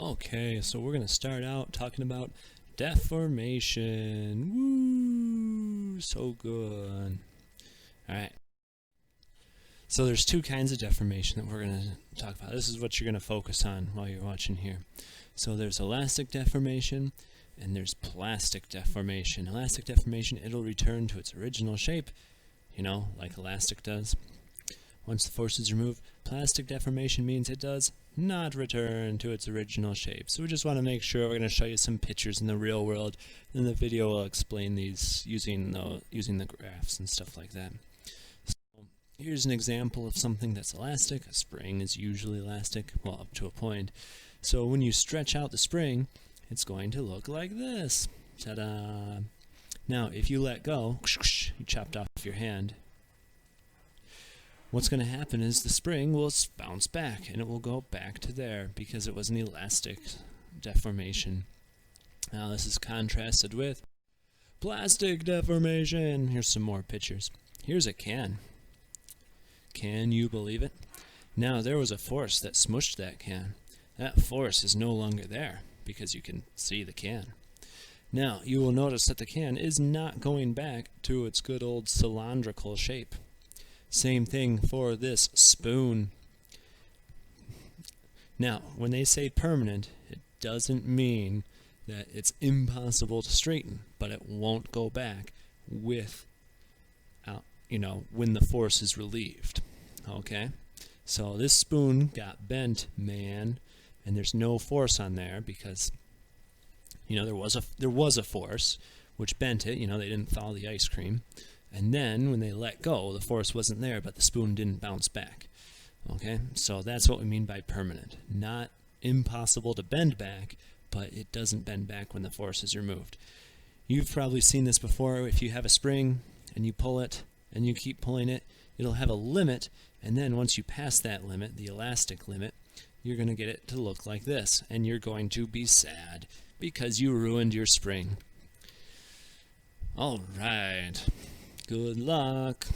Okay, so we're going to start out talking about deformation. Woo! So good. Alright. So there's two kinds of deformation that we're going to talk about. This is what you're going to focus on while you're watching here. So there's elastic deformation and there's plastic deformation. Elastic deformation, it'll return to its original shape, you know, like elastic does. Once the force is removed, plastic deformation means it does not return to its original shape. So we just want to make sure. We're going to show you some pictures in the real world, and the video will explain these using the graphs and stuff like that. So here's an example of something that's elastic. A spring is usually elastic, well, up to a point. So when you stretch out the spring, it's going to look like this. Ta-da! Now, if you let go, you chopped off your hand. What's going to happen is the spring will bounce back and it will go back to there because it was an elastic deformation. Now this is contrasted with plastic deformation. Here's some more pictures. Here's a can. Can you believe it? Now there was a force that smushed that can. That force is no longer there because you can see the can. Now you will notice that the can is not going back to its good old cylindrical shape. Same thing for this spoon. Now, when they say permanent, it doesn't mean that it's impossible to straighten, but it won't go back with, when the force is relieved. Okay? So this spoon got bent, man, and there's no force on there because, there was a force which bent it. They didn't thaw the ice cream. And then, when they let go, the force wasn't there, but the spoon didn't bounce back. Okay? So that's what we mean by permanent. Not impossible to bend back, but it doesn't bend back when the force is removed. You've probably seen this before. If you have a spring, and you pull it, and you keep pulling it, it'll have a limit, and then once you pass that limit, the elastic limit, you're going to get it to look like this, and you're going to be sad, because you ruined your spring. All right. Good luck.